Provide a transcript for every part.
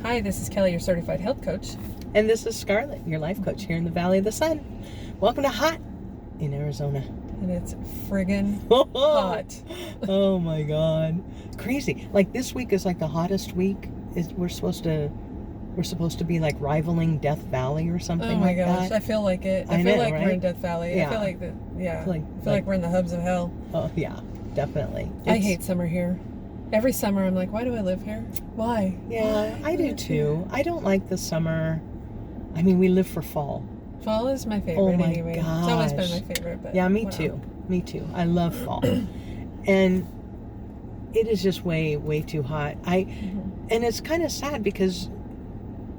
Hi, this is Kelly, your certified health coach. And this is Scarlett, your life coach here in the Valley of the Sun. Welcome to Hot in Arizona. And it's friggin' hot. Oh my God. Crazy. Like this week is like the hottest week. We're supposed to be like rivaling Death Valley or something like that. Oh my gosh, I feel like it. I feel like we're in Death Valley. Yeah. I feel like that. Yeah. I feel like we're in the hubs of hell. Oh yeah, definitely. I hate summer here. Every summer I'm like, why do I live here? Why? Yeah, I do too. I don't like the summer. I mean, we live for fall. Fall is my favorite. Oh my anyway. gosh. It's always been my favorite. But yeah, me too. Me too. I love fall. And it is just way, way too hot. And it's kind of sad because,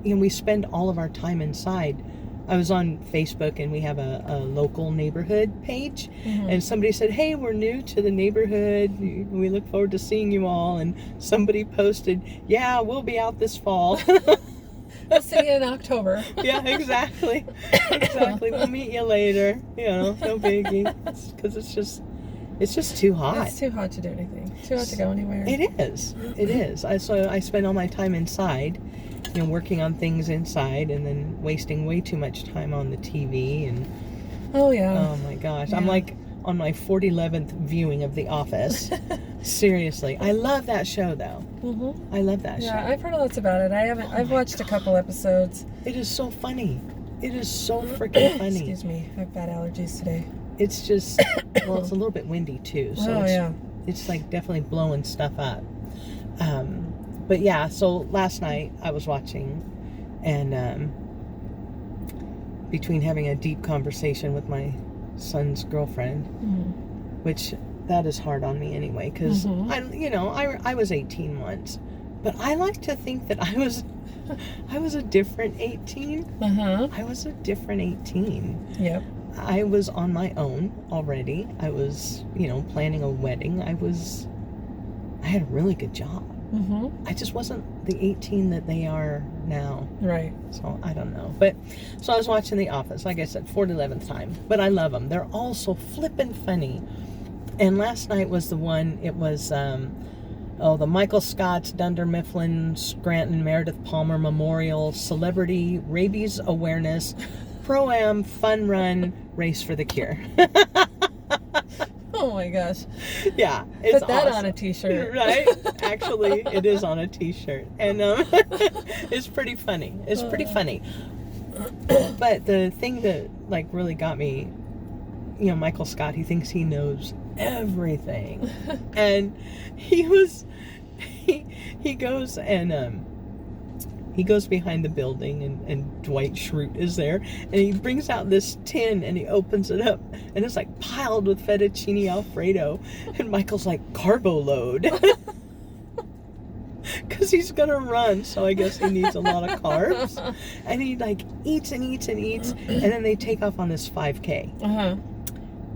you know, we spend all of our time inside. I was on Facebook and we have a local neighborhood page, and somebody said, hey, we're new to the neighborhood. We look forward to seeing you all. And somebody posted, yeah, we'll be out this fall. We'll see you in October. Yeah, exactly. Exactly. We'll meet you later. You know, no biggie. Because it's just too hot. It's too hot to do anything. Too hot to go anywhere. It is. It is. So I spend all my time inside, you know, working on things inside, and then wasting way too much time on the TV. And oh yeah. Oh my gosh. Yeah. I'm like on my 11th viewing of The Office. Seriously. I love that show though. I love that show. Yeah, I've heard lots about it. I've watched a couple episodes. It is so funny. It is so freaking funny. Excuse me. I have bad allergies today. It's just, well, it's a little bit windy too. So it's like definitely blowing stuff up. But yeah, so last night I was watching, and between having a deep conversation with my son's girlfriend, which that is hard on me anyway, because I was 18 once, but I like to think that I was a different 18. I was a different 18. Yep. I was on my own already. I was, planning a wedding. I had a really good job. I just wasn't the 18 that they are now. Right. So I don't know. But so I was watching The Office, like I said, 11th time. But I love them. They're all so flippin' funny. And last night was the one, it was, the Michael Scott's, Dunder Mifflin, Scranton, Meredith Palmer Memorial Celebrity Rabies Awareness Pro-Am Fun Run Race for the Cure. Oh my gosh. Yeah. It's Put that awesome. on a t-shirt. Right? Actually, it is on a t-shirt. And it's pretty funny. It's pretty funny. But the thing that really got me, Michael Scott, he thinks he knows everything. And he goes and he goes behind the building, and Dwight Schrute is there, and he brings out this tin and he opens it up, and it's like piled with fettuccine Alfredo, and Michael's like, carbo load. Because he's gonna run, so I guess he needs a lot of carbs. And he eats and eats and eats, and then they take off on this 5K.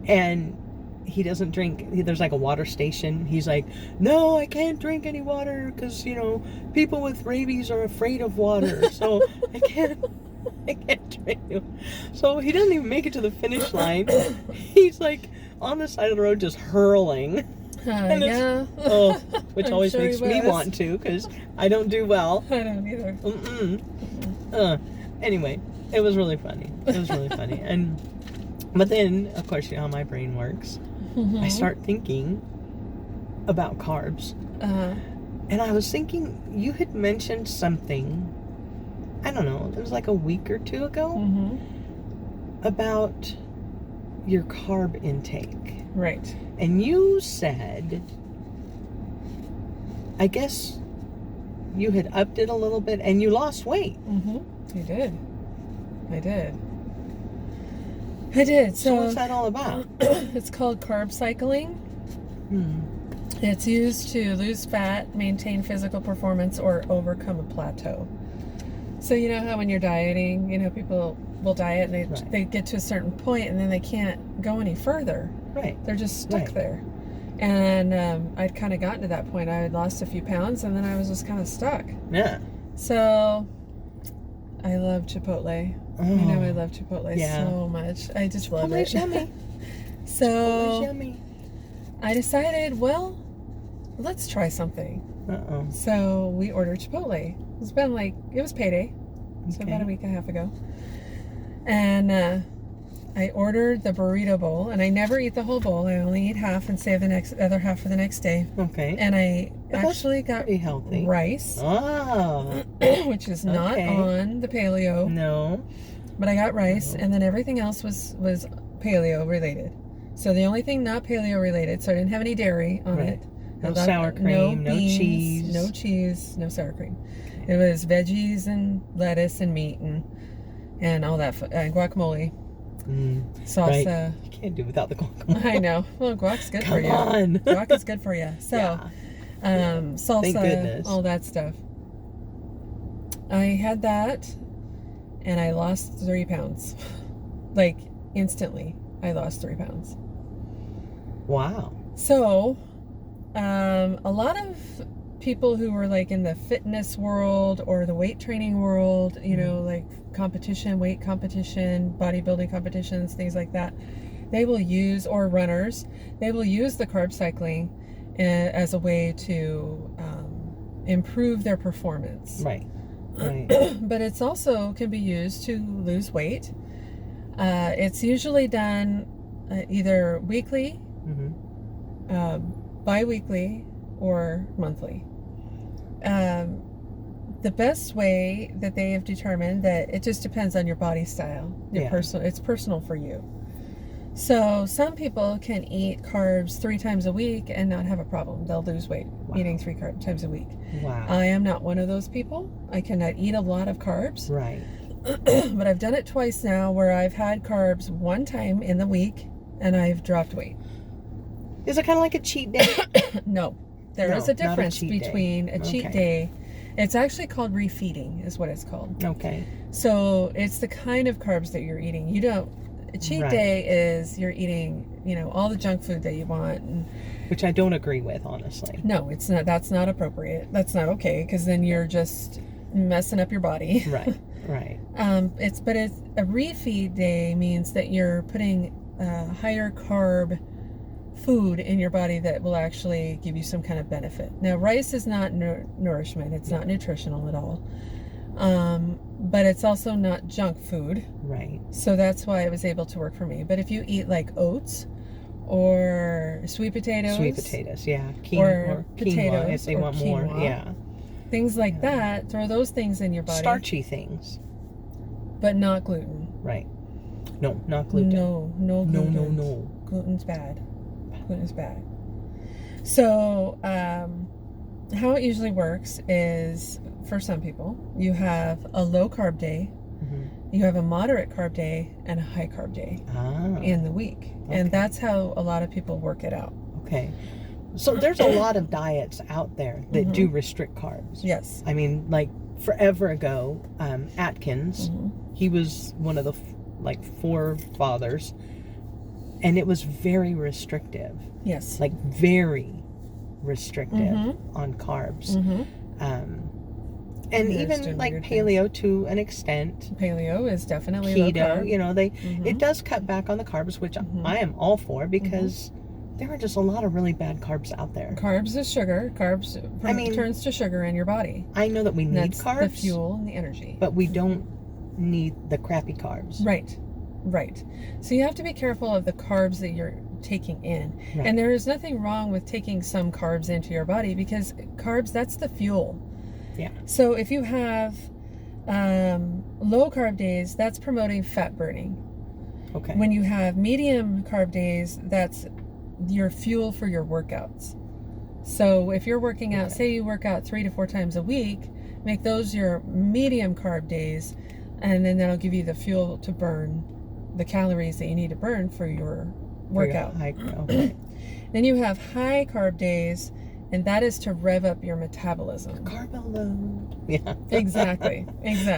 And he doesn't drink. There's like a water station. He's like, no, I can't drink any water because people with rabies are afraid of water, so I can't drink it. So he doesn't even make it to the finish line. He's like on the side of the road just hurling. Which always makes me want to, because I don't do well. I don't either. Anyway, it was really funny. But then, of course, you know how my brain works. I start thinking about carbs. And I was thinking, you had mentioned something, I don't know, it was like a week or two ago, about your carb intake. Right. And you said, I guess you had upped it a little bit and you lost weight. I did. So what's that all about? It's called carb cycling. It's used to lose fat, maintain physical performance, or overcome a plateau. So you know how when you're dieting, people will diet and they get to a certain point and then they can't go any further. Right. They're just stuck there. And I'd kind of gotten to that point. I had lost a few pounds and then I was just kind of stuck. Yeah. So I love Chipotle. I know I love Chipotle so much. I just love it. Chipotle's yummy. So Chipotle's yummy. I decided, well, let's try something. So we ordered Chipotle. It's been like, it was payday. So Okay. about a week and a half ago. And I ordered the burrito bowl, and I never eat the whole bowl. I only eat half and save the other half for the next day. Okay. And I But actually got pretty healthy. rice, Oh. which is not Okay. on the paleo. No. But I got rice, No. and then everything else was paleo related. So the only thing not paleo related, so I didn't have any dairy on Right. it. No sour cream, no beans, cheese. no cheese, no sour cream. It was veggies and lettuce and meat and all that, and guacamole, salsa. Right. You can't do without the guacamole. I know. Well, guac's good for you. Come on. Guac is good for you. So, Yeah. salsa, Thank goodness. all that stuff. I had that, and I lost 3 pounds. Like, instantly, I lost 3 pounds. Wow. So, a lot of people who were like in the fitness world or the weight training world, you know, like competition, weight competition, bodybuilding competitions, things like that, they will use, or runners, they will use the carb cycling as a way to improve their performance. Right. Right. But it's also can be used to lose weight. It's usually done either weekly, bi-weekly, or monthly. The best way that they have determined that it just depends on your body style, it's personal for you. So some people can eat carbs 3 times a week and not have a problem. They'll lose weight eating 3 times a week. Wow. I am not one of those people. I cannot eat a lot of carbs. Right. But I've done it twice now where I've had carbs 1 time in the week and I've dropped weight. Is it kind of like a cheat day? No. There is a not a difference cheat day. between a cheat Okay. day. It's actually called refeeding is what it's called. Okay. So it's the kind of carbs that you're eating. A cheat Right. day is you're eating, all the junk food that you want. And Which I don't agree with, honestly. no, it's not. That's not appropriate. That's not okay because then you're just messing up your body. Right. Right. It's a refeed day means that you're putting higher carb food in your body that will actually give you some kind of benefit. Now, rice is not nourishment. It's not nutritional at all. But it's also not junk food. Right. So that's why it was able to work for me. But if you eat like oats or sweet potatoes. Sweet potatoes, yeah. Or quinoa potatoes if they or want more. quinoa. Yeah. Things like that, throw those things in your body. Starchy things. But not gluten. Right. No, not gluten. No gluten. No. Gluten's bad. Gluten's bad. So, how it usually works is, for some people, you have a low carb day, you have a moderate carb day, and a high carb day in the week. Okay. And that's how a lot of people work it out. Okay. So there's a lot of diets out there that do restrict carbs. Yes. I mean, like forever ago, Atkins, he was one of the forefathers, and it was very restrictive. Yes. Like very restrictive on carbs. And even like paleo to an extent. Paleo is definitely low Keto, carb. it does cut back on the carbs, which I am all for because there are just a lot of really bad carbs out there. Carbs is sugar. Carbs turns to sugar in your body. I know that we need That's carbs, the fuel and the energy. but we don't need the crappy carbs. Right. So you have to be careful of the carbs that you're taking in. Right. And there is nothing wrong with taking some carbs into your body because carbs, that's the fuel. Yeah. So if you have low carb days, that's promoting fat burning. Okay. When you have medium carb days, that's your fuel for your workouts. So if you're working out, say you work out 3 to 4 times a week, make those your medium carb days, and then that'll give you the fuel to burn the calories that you need to burn for your workout. Okay. Then you have high carb days, and that is to rev up your metabolism. Carb load. Yeah. Exactly.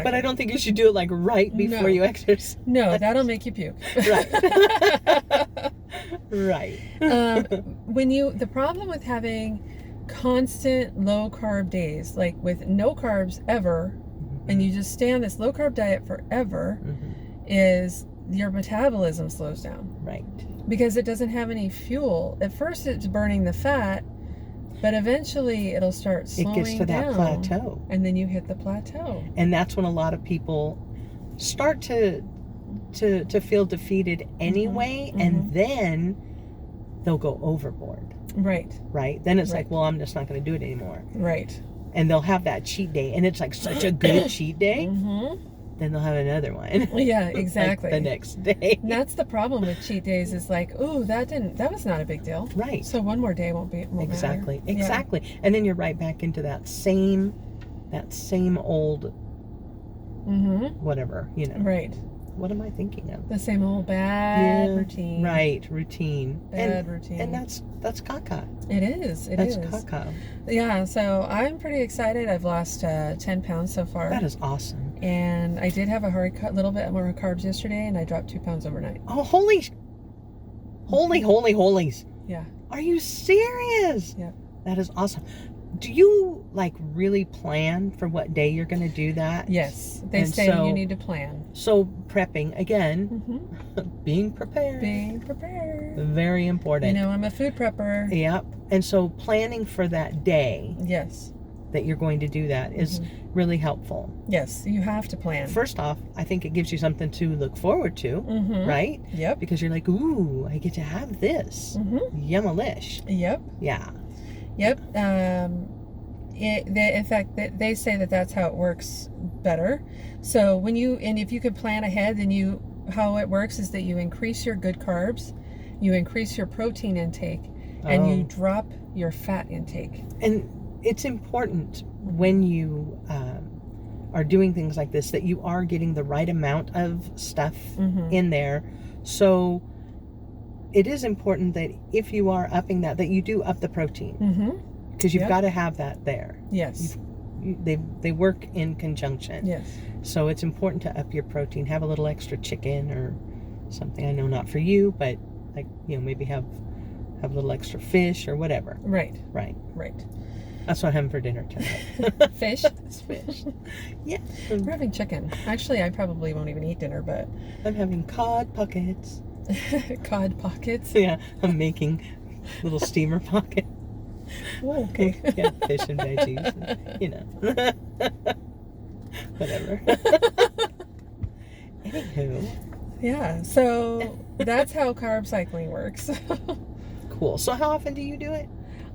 But I don't think you should do it like right before you exercise. No, that'll make you puke. Right. Right. The problem with having constant low carb days, like with no carbs ever, and you just stay on this low carb diet forever, is your metabolism slows down. Right. Because it doesn't have any fuel. At first it's burning the fat, But eventually it'll start It slowing gets to that down, plateau. and then you hit the plateau. And that's when a lot of people start to feel defeated anyway, and then they'll go overboard. Right? Then it's like, well, I'm just not going to do it anymore. And they'll have that cheat day, and it's like such a good cheat day. Then they'll have another one. Yeah, exactly. Like the next day. And that's the problem with cheat days, is like, ooh, that was not a big deal. Right. So one more day won't Exactly. matter. Exactly. Yeah. And then you're right back into that same old whatever, you know. Right. What am I thinking of? The same old bad routine. Right, routine. Bad routine. And that's caca. It is. That's caca. Yeah, so I'm pretty excited. I've lost 10 pounds so far. That is awesome. And I did have a little bit more carbs yesterday, and I dropped 2 pounds overnight. Oh, holies. Yeah. Are you serious? Yeah. That is awesome. Do you like really plan for what day you're going to do that? Yes. They say you need to plan. So prepping, again, being prepared. Being prepared. Very important. You know, I'm a food prepper. Yep. And so planning for that day. Yes. That you're going to do that is really helpful. Yes, you have to plan. First off, I think it gives you something to look forward to, right? Yep. Because you're like, ooh, I get to have this. Yumalish. Yep. Yeah. Yep. In fact, they say that's how it works better. So if you could plan ahead, then how it works is that you increase your good carbs, you increase your protein intake, and you drop your fat intake. And it's important when you are doing things like this that you are getting the right amount of stuff in there. So it is important that if you are upping that you do up the protein. Because you've got to have that there. Yes. They work in conjunction. Yes. So it's important to up your protein. Have a little extra chicken or something. I know not for you, but like, you know, maybe have a little extra fish or whatever. Right. That's what I'm having for dinner tonight. Fish? It's fish. Yeah. We're having chicken. Actually, I probably won't even eat dinner, but I'm having cod pockets. Cod pockets? Yeah, I'm making little steamer pockets. Oh, okay. Yeah, fish and veggies, you know. Whatever. Anywho. Yeah, so that's how carb cycling works. Cool. So how often do you do it?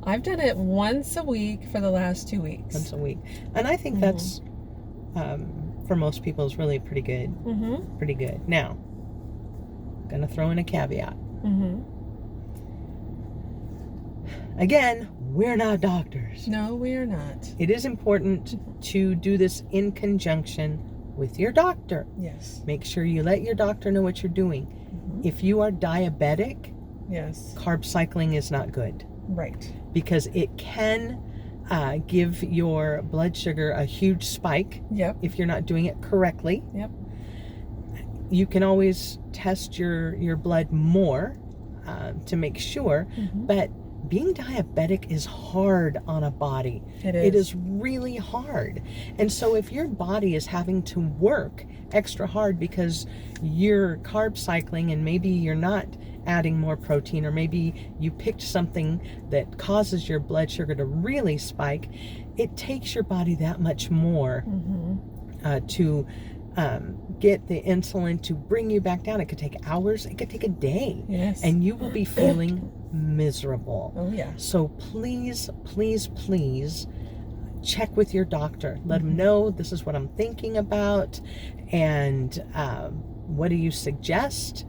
I've done it once a week for the last 2 weeks. Once a week. And I think that's, for most people, is really pretty good. Pretty good. Now, I'm going to throw in a caveat. Again, we're not doctors. No, we are not. It is important to do this in conjunction with your doctor. Yes. Make sure you let your doctor know what you're doing. If you are diabetic, yes, carb cycling is not good. Right. Because it can give your blood sugar a huge spike. Yep. If you're not doing it correctly. Yep. You can always test your blood more to make sure, but being diabetic is hard on a body. It is. It is really hard. And so if your body is having to work extra hard because you're carb cycling and maybe you're not adding more protein, or maybe you picked something that causes your blood sugar to really spike, it takes your body that much more to get the insulin to bring you back down. It could take hours, it could take a day. Yes. And you will be feeling miserable. Oh, yeah. So please, please, please check with your doctor. Let them know this is what I'm thinking about, and what do you suggest?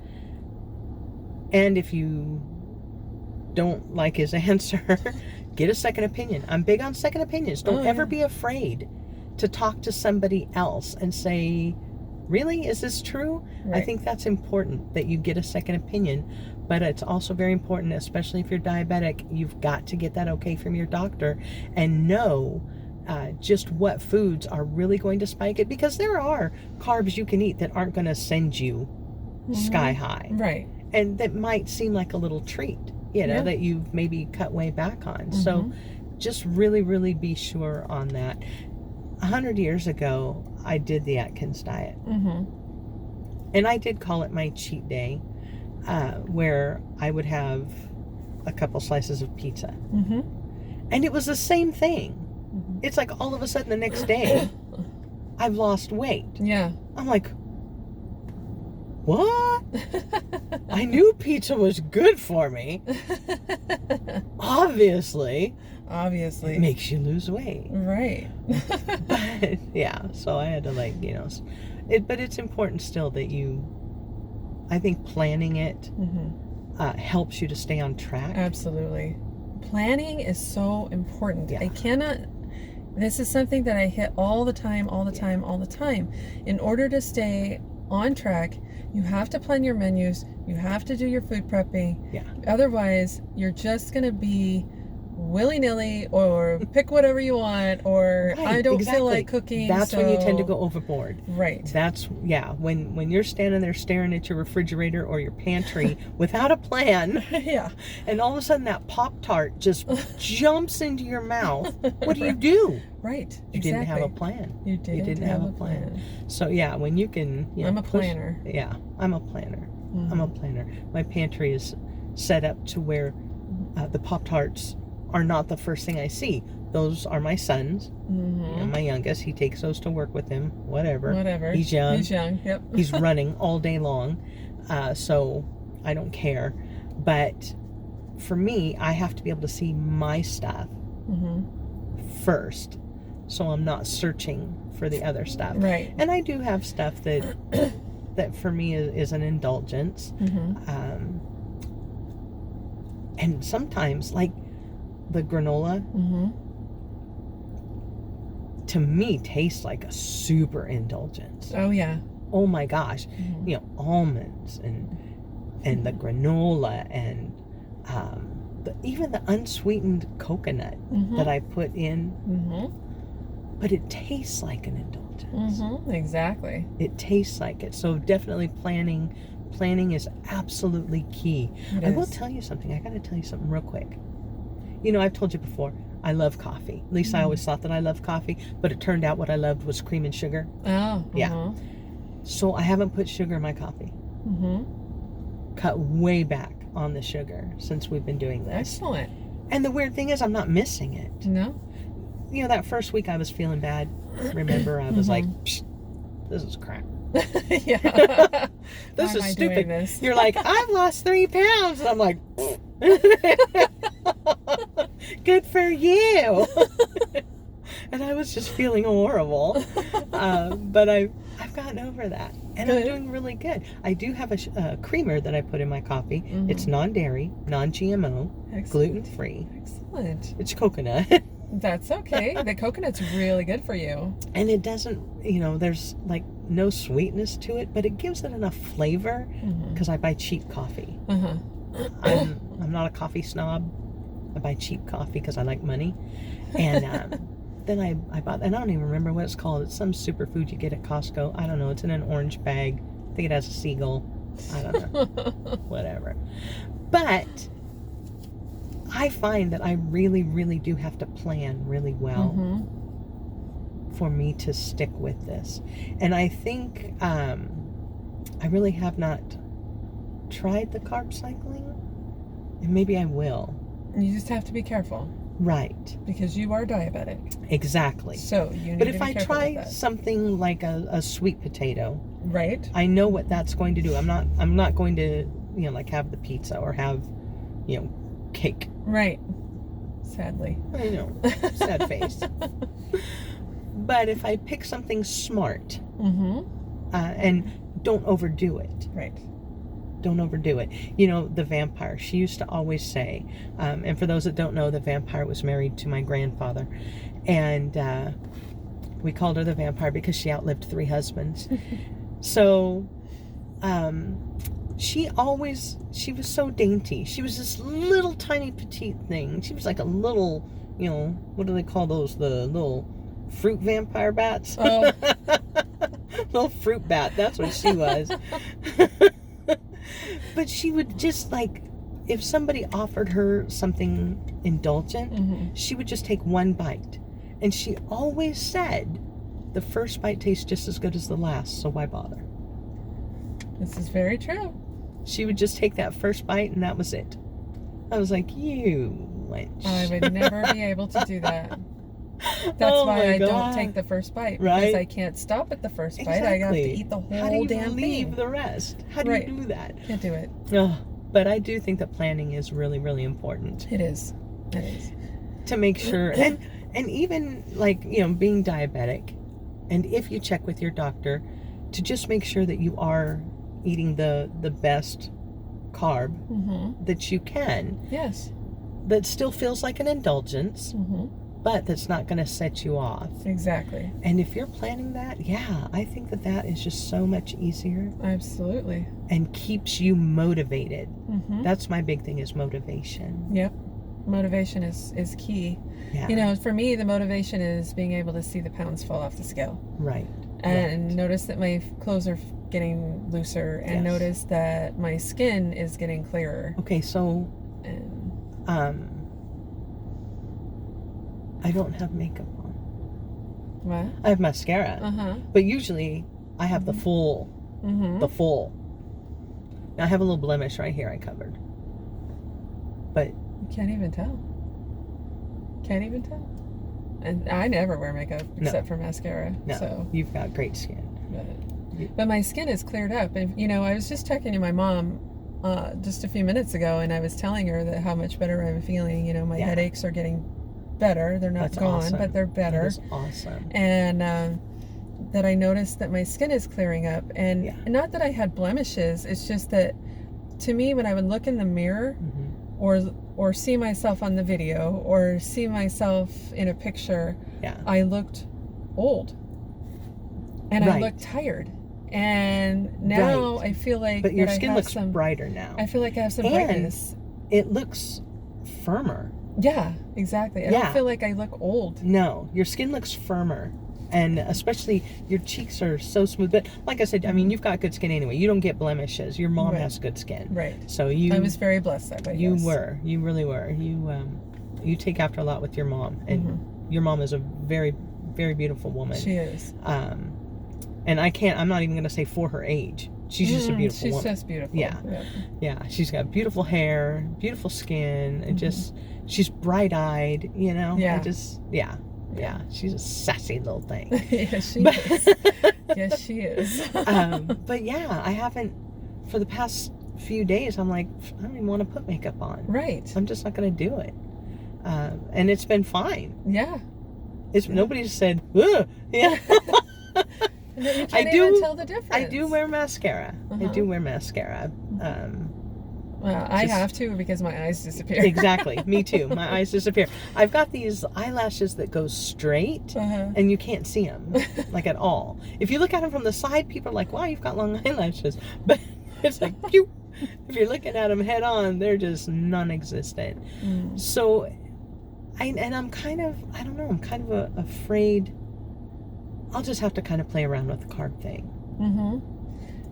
And if you don't like his answer, get a second opinion. I'm big on second opinions. Don't ever be afraid to talk to somebody else and say, really, is this true? Right. I think that's important, that you get a second opinion. But it's also very important, especially if you're diabetic, you've got to get that okay from your doctor and know just what foods are really going to spike it. Because there are carbs you can eat that aren't going to send you sky high. Right. And that might seem like a little treat, you know, that you've maybe cut way back on. So just really, really be sure on that. 100 years ago, I did the Atkins diet. And I did call it my cheat day, where I would have a couple slices of pizza. And it was the same thing. Mm-hmm. It's like all of a sudden the next day, I've lost weight. Yeah. I'm like, what? I knew pizza was good for me. Obviously. It makes you lose weight. Right. But, yeah, so I had to but it's important still that I think planning it helps you to stay on track. Absolutely. Planning is so important. Yeah. This is something that I hit all the time. In order to stay on track, you have to plan your menus. You have to do your food prepping. Yeah. Otherwise, you're just going to be willy-nilly or pick whatever you want, or Right, I don't exactly. feel like cooking. That's when you tend to go overboard. Right. That's, when you're standing there staring at your refrigerator or your pantry without a plan. Yeah. And all of a sudden that Pop-Tart just jumps into your mouth. What do? Right. You didn't have a plan. You didn't have a plan. So when you can... I'm a planner. Yeah, I'm a planner. Mm-hmm. I'm a planner. My pantry is set up to where the Pop-Tarts are not the first thing I see. Those are my sons. Mm-hmm. My youngest, he takes those to work with him. Whatever. He's young. Yep. He's running all day long. So I don't care. But for me, I have to be able to see my stuff first. So I'm not searching for the other stuff. Right. And I do have stuff that for me is an indulgence. And sometimes, like the granola, to me tastes like a super indulgence. Oh yeah. Oh my gosh. Almonds and the granola and even the unsweetened coconut that I put in. But it tastes like an indulgence. Exactly. It tastes like it. So definitely planning is absolutely key. I will tell you something. I got to tell you something real quick. I've told you before, I love coffee. At least I always thought that I loved coffee, but it turned out what I loved was cream and sugar. Oh. Yeah. So I haven't put sugar in my coffee. Cut way back on the sugar since we've been doing this. Excellent. And the weird thing is I'm not missing it. No. That first week I was feeling bad. Remember, I was like, this is crap. Yeah. This is stupid. This? You're like, I've lost 3 pounds. And I'm like, good for you. And I was just feeling horrible. But I've gotten over that. And I'm doing really good. I do have a creamer that I put in my coffee. It's non-dairy, non-GMO, gluten-free. Excellent. It's coconut. That's okay. The coconut's really good for you. And it doesn't, there's like no sweetness to it, but it gives it enough flavor because I buy cheap coffee. I'm not a coffee snob. I buy cheap coffee because I like money. And then I bought, and I don't even remember what it's called. It's some superfood you get at Costco. I don't know. It's in an orange bag. I think it has a seagull. I don't know. Whatever. But I find that I really, really do have to plan really well for me to stick with this. And I think I really have not tried the carb cycling. And maybe I will. You just have to be careful. Right. Because you are diabetic. Exactly. So you need but to if be I careful try with that. something like a sweet potato, right? I know what that's going to do. I'm not going to, like have the pizza or have, cake. Right. Sadly. I know. Sad face. But if I pick something smart, and don't overdo it. Right. Don't overdo it. The vampire, she used to always say, and for those that don't know, the vampire was married to my grandfather. And we called her the vampire because she outlived 3 husbands. So she was so dainty. She was this little tiny petite thing. She was like a little, what do they call those? The little fruit vampire bats? Oh. Little fruit bat. That's what she was. But she would just if somebody offered her something indulgent, she would just take 1 bite. And she always said, the first bite tastes just as good as the last, so why bother? This is very true. She would just take that first bite and that was it. I was like, you wench. I would never be able to do that. That's why I don't take the first bite. Right? Because I can't stop at the first bite. I have to eat the whole damn thing. How do you leave the rest? How do you do that? Can't do it. But I do think that planning is really, really important. It is. It is. To make sure, and even like, being diabetic, and if you check with your doctor, to just make sure that you are eating the best carb that you can. Yes. That still feels like an indulgence, but that's not going to set you off. Exactly. And if you're planning that, I think that is just so much easier. Absolutely. And keeps you motivated. That's my big thing, is motivation. Yep. Motivation is key. Yeah. For me, the motivation is being able to see the pounds fall off the scale. Right. And notice that my clothes are getting looser, and notice that my skin is getting clearer. Okay, so I don't have makeup on. What? I have mascara. But usually I have the full. Now I have a little blemish right here I covered. But you can't even tell. Can't even tell. And I never wear makeup except for mascara. No, so you've got great skin. But my skin is cleared up. And, I was just talking to my mom just a few minutes ago, and I was telling her that how much better I'm feeling. My headaches are getting better. They're not gone, but they're better. That is awesome. And that I noticed that my skin is clearing up. And not that I had blemishes. It's just that, to me, when I would look in the mirror or see myself on the video or see myself in a picture, I looked old. And I looked tired. And now I feel like but your skin looks brighter now. I feel like I have some brightness. It looks firmer. Yeah, exactly. I don't feel like I look old. No, your skin looks firmer. And especially your cheeks are so smooth. But like I said, I mean, you've got good skin anyway. You don't get blemishes. Your mom has good skin. Right. So I was very blessed that way. You were. You really were. You take after a lot with your mom. And your mom is a very, very beautiful woman. She is. And I'm not even going to say for her age. She's just a beautiful woman. She's just beautiful. Yeah. She's got beautiful hair, beautiful skin, and she's bright-eyed, Yeah, she's a sassy little thing. Yes, she is. Yes, she is. But I haven't, for the past few days, I'm like, I don't even want to put makeup on. Right. I'm just not going to do it. And it's been fine. Yeah. Nobody's said, ugh. Yeah. You can't even tell the difference. I do wear mascara. Well, I have to because my eyes disappear. Exactly. Me too. My eyes disappear. I've got these eyelashes that go straight and you can't see them like at all. If you look at them from the side, people are like, wow, you've got long eyelashes. But it's like, pew. If you're looking at them head on, they're just non-existent. So, I'm kind of, I don't know, I'm kind of afraid. I'll just have to kind of play around with the carb thing.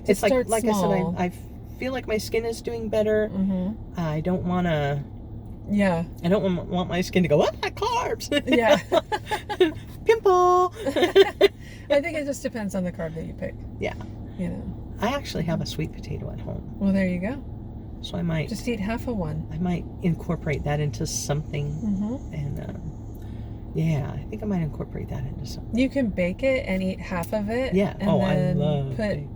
It's like I said, I feel like my skin is doing better. I don't want to. Yeah. I don't want my skin to go, carbs. Yeah. Pimple. I think it just depends on the carb that you pick. Yeah. I actually have a sweet potato at home. Well, there you go. So I might just eat half of one. I might incorporate that into something. And I think I might incorporate that into something. You can bake it and eat half of it. Yeah. And I love big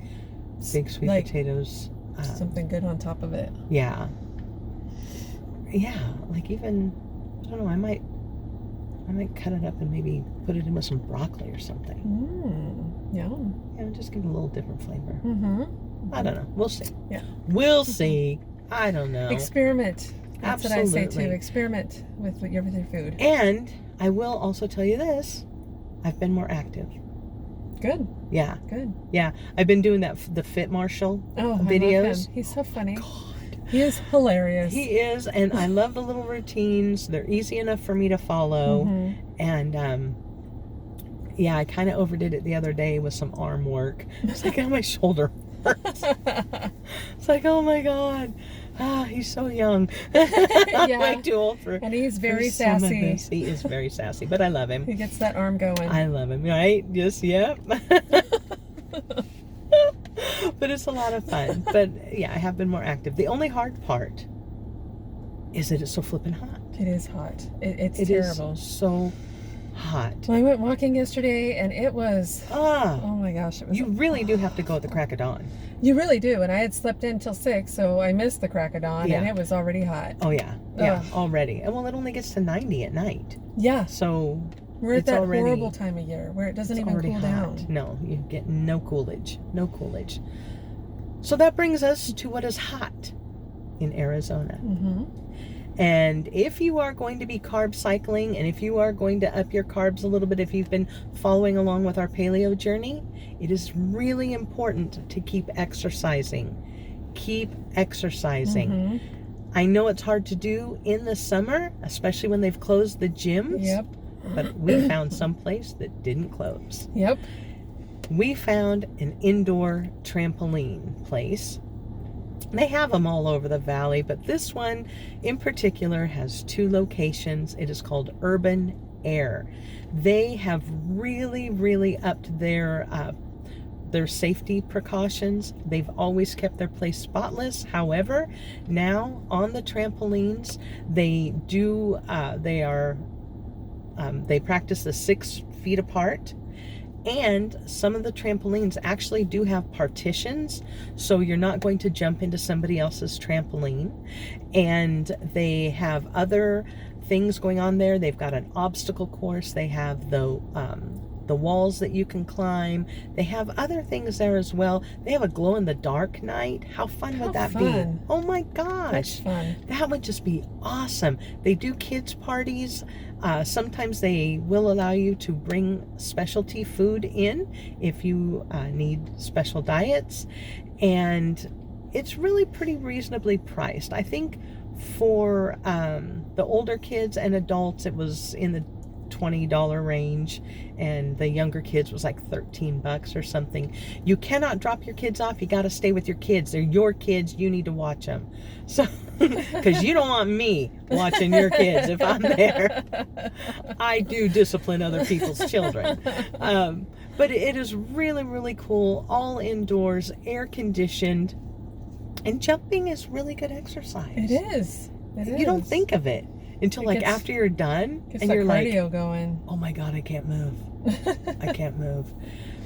sweet potatoes. Something good on top of it. Yeah. Like even, I don't know, I might cut it up and maybe put it in with some broccoli or something. Yum. Just give it a little different flavor. I don't know. We'll see. Yeah. We'll see. I don't know. Experiment. That's Absolutely. what I say too. Experiment with your food. And I will also tell you this. I've been more active. Good. Yeah. Good. Yeah. I've been doing the Fit Marshall videos. I love him. He's so funny. God. He is hilarious. He is, and I love the little routines. They're easy enough for me to follow. And I kind of overdid it the other day with some arm work. It's like, my shoulder hurts. It's like, oh my God. He's so young. I'm way too old for. And he's very sassy. He is very sassy, but I love him. He gets that arm going. I love him, right? Just, yep. But it's a lot of fun. But I have been more active. The only hard part is that it's so flippin' hot. It is hot. It's It terrible. is so hot. Well, I went walking yesterday, and it was, Ah, oh my gosh, it was. you really do have to go at the crack of dawn. You really do. And I had slept in till 6, so I missed the crack of dawn, and Yeah. it was already hot. Oh yeah, yeah, Ugh. already. And well, it only gets to 90 at night. Yeah. So We're at it's that already, horrible time of year where it doesn't it's even already cool hot. down. No, you get no Coolidge. No Coolidge. So that brings us to what is hot in Arizona. Mm-hmm. And if you are going to be carb cycling, and if you are going to up your carbs a little bit, if you've been following along with our paleo journey, it is really important to keep exercising. Keep exercising. Mm-hmm. I know it's hard to do in the summer, especially when they've closed the gyms. Yep. But we found some place that didn't close. Yep. We found an indoor trampoline place. They have them all over the valley, but this one in particular has 2 locations. It is called Urban Air. They have really, really upped their safety precautions. They've always kept their place spotless. However, now on the trampolines, they practice the 6 feet apart. And some of the trampolines actually do have partitions, so you're not going to jump into somebody else's trampoline. And they have other things going on there. They've got an obstacle course. They have the walls that you can climb. They have other things there as well. They have a glow-in-the-dark night. How fun would that be? Oh my gosh. That's fun. That would just be awesome. They do kids parties. Sometimes they will allow you to bring specialty food in if you need special diets. And it's really pretty reasonably priced. I think for the older kids and adults, it was in the $20 range, and the younger kids was like $13 or something. You cannot drop your kids off. You got to stay with your kids. They're your kids. You need to watch them. So, because you don't want me watching your kids if I'm there. I do discipline other people's children. But it is really, really cool. All indoors, air conditioned, and jumping is really good exercise. It is. You don't think of it until like after you're done, and you're like, cardio going. oh my God, I can't move. I can't move.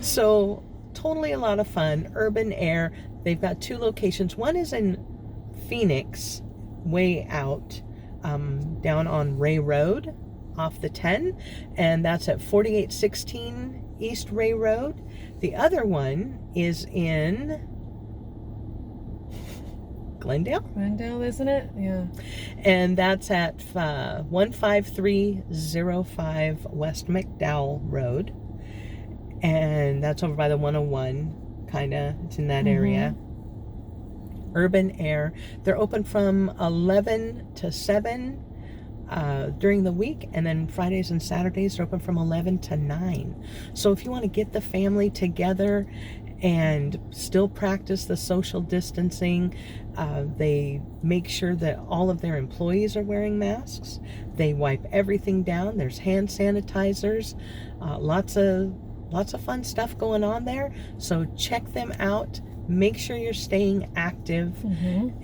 So totally a lot of fun. Urban Air. They've got 2 locations. One is in Phoenix, way out, down on Ray Road off the 10, and that's at 4816 East Ray Road. The other one is in Glendale, isn't it? Yeah. And that's at 15305 West McDowell Road. And that's over by the 101, kind of. It's in that area. Urban Air. They're open from 11 to 7 during the week, and then Fridays and Saturdays are open from 11 to 9. So if you want to get the family together and still practice the social distancing, they make sure that all of their employees are wearing masks. They wipe everything down. There's hand sanitizers, lots of fun stuff going on there. So check them out. Make sure you're staying active,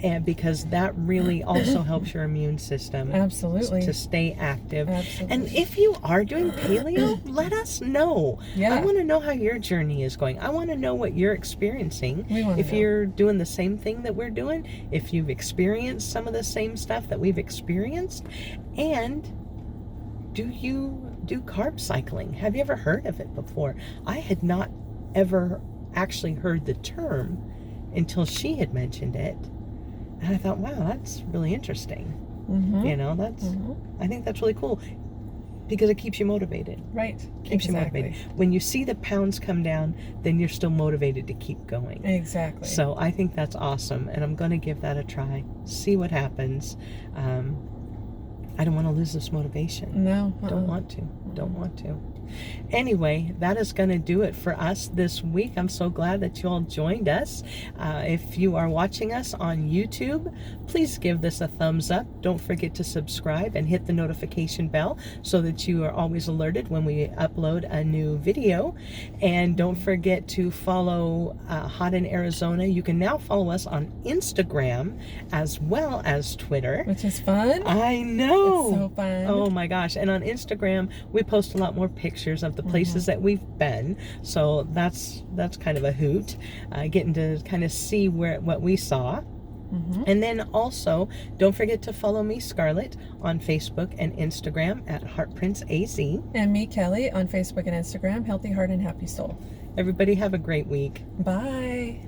and because that really also helps your immune system. Absolutely. To stay active. Absolutely. And if you are doing paleo, let us know. Yeah. I want to know how your journey is going. I want to know what you're experiencing. If you're doing the same thing that we're doing, if you've experienced some of the same stuff that we've experienced, and do you do carb cycling? Have you ever heard of it before? I had not ever actually heard the term until she had mentioned it, and I thought, wow, that's really interesting. You know, that's I think that's really cool because it keeps you motivated. Right. Keeps you motivated. When you see the pounds come down, then you're still motivated to keep going. Exactly. So I think that's awesome, and I'm going to give that a try, see what happens. I don't want to lose this motivation. No. Don't want to. Anyway, that is going to do it for us this week. I'm so glad that you all joined us. If you are watching us on YouTube, please give this a thumbs up. Don't forget to subscribe and hit the notification bell so that you are always alerted when we upload a new video. And don't forget to follow Hot in Arizona. You can now follow us on Instagram as well as Twitter. Which is fun. I know. It's so fun. Oh my gosh. And on Instagram, we post a lot more pictures of the places that we've been. So that's kind of a hoot. Getting to kind of see what we saw. And then also, don't forget to follow me, Scarlett, on Facebook and Instagram at HeartPrintsAZ. And me, Kelly, on Facebook and Instagram, Healthy Heart and Happy Soul. Everybody have a great week. Bye.